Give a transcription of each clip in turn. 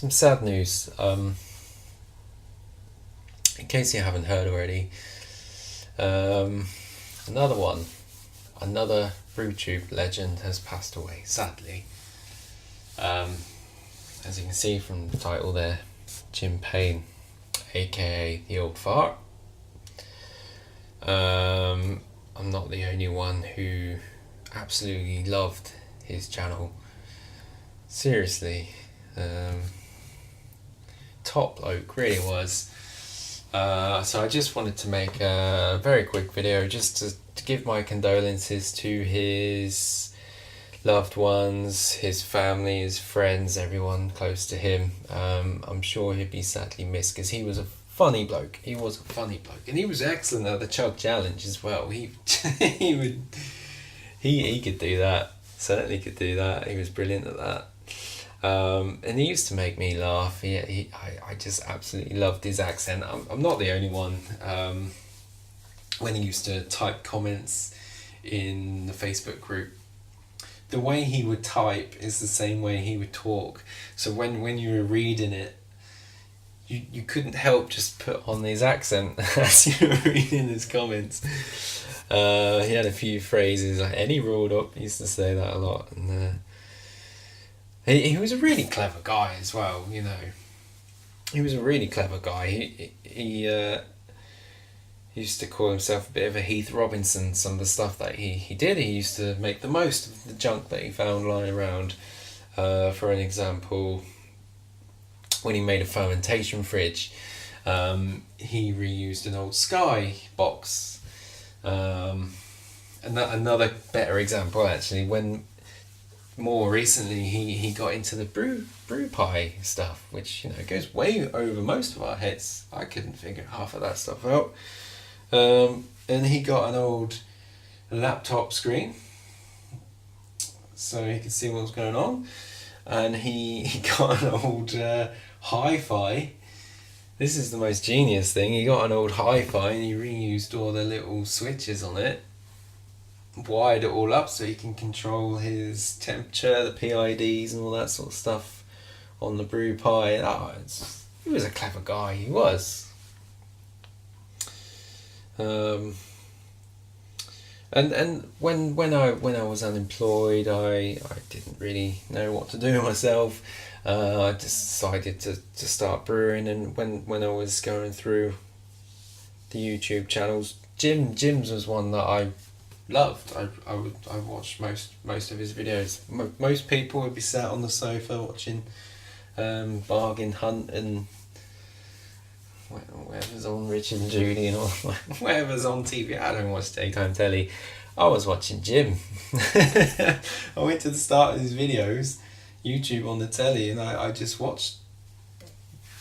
some sad news. In case you haven't heard already, um, another BrewTube legend has passed away, sadly. Um, as you can see from the title there, Jim Payne, aka the Old Fart. I'm not the only one who absolutely loved his channel. Seriously, top bloke, really was. So I just wanted to make a very quick video just to give my condolences to his loved ones, his family, his friends, everyone close to him. I'm sure he'd be sadly missed because he was a funny bloke. He was a funny bloke, and he was excellent at the chug challenge as well. He could do that. Certainly could do that. He was brilliant at that. And he used to make me laugh. I just absolutely loved his accent. I'm not the only one. When he used to type comments in the Facebook group, the way he would type is the same way he would talk. So when you were reading it, you couldn't help just put on his accent as you were reading his comments. He had a few phrases, like any rolled up, he used to say that a lot. And he was a really clever guy as well, you know. He was a really clever guy. He used to call himself a bit of a Heath Robinson. Some of the stuff that he did, he used to make the most of the junk that he found lying around. For an example, when he made a fermentation fridge, he reused an old Sky box. Another better example, actually, when more recently he got into the brew pie stuff, which, you know, goes way over most of our heads. I couldn't figure half of that stuff out. And he got an old laptop screen so he could see what was going on, and he got an old hi-fi. This is the most genius thing. He got an old hi-fi and he reused all the little switches on it, wired it all up so he can control his temperature, the PIDs and all that sort of stuff on the brew pie. He was a clever guy, he was. And when I was unemployed, I didn't really know what to do with myself. I decided to start brewing, and when I was going through the YouTube channels, Jim's was one that I loved. I watched most of his videos. Most people would be sat on the sofa watching Bargain Hunt and whatever's on Richard and Judy and all, whatever's on TV. I don't watch daytime telly. I was watching Jim. I went to the start of his videos, YouTube on the telly, and I just watched a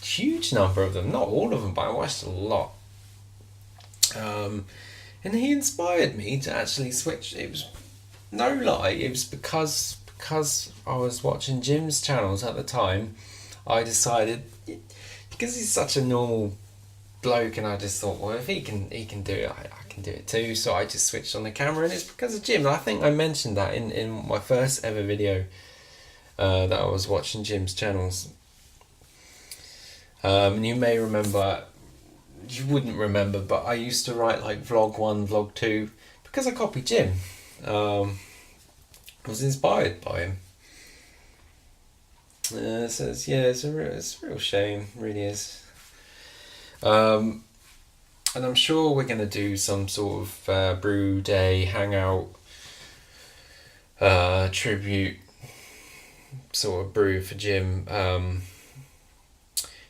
huge number of them. Not all of them, but I watched a lot. And he inspired me to actually switch. It was no lie. It was because I was watching Jim's channels at the time. I decided, because he's such a normal bloke, and I just thought, well, if he can do it, I can do it too. So I just switched on the camera, and it's because of Jim. I think I mentioned that in my first ever video that I was watching Jim's channels. And you may remember, you wouldn't remember, but I used to write like vlog 1, vlog 2, because I copied Jim. I was inspired by him. So it's a real shame, really is. And I'm sure we're going to do some sort of brew day hangout tribute sort of brew for Jim.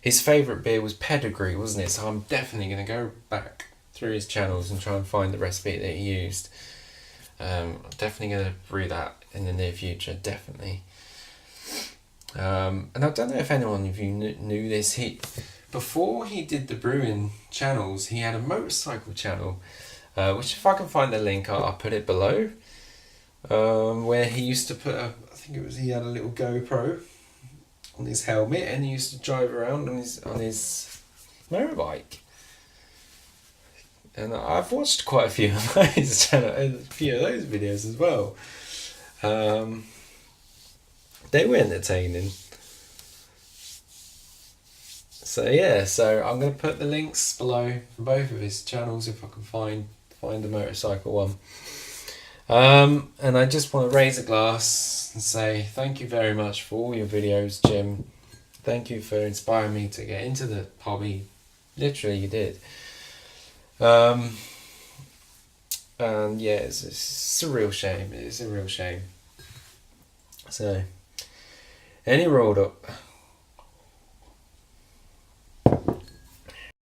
His favourite beer was Pedigree, wasn't it? So I'm definitely going to go back through his channels and try and find the recipe that he used. I'm definitely going to brew that in the near future, definitely. And I don't know if anyone of you knew this. Before he did the brewing channels, he had a motorcycle channel, which if I can find the link, I'll put it below. Where he used to put he had a little GoPro on his helmet, and he used to drive around on his motorbike. And I've watched quite a few of those videos as well. They were entertaining. So yeah, so I'm gonna put the links below for both of his channels if I can find the motorcycle one. And I just want to raise a glass and say thank you very much for all your videos, Jim. Thank you for inspiring me to get into the hobby. Literally, you did. And yeah, it's a real shame. It's a real shame. So, any rolled up.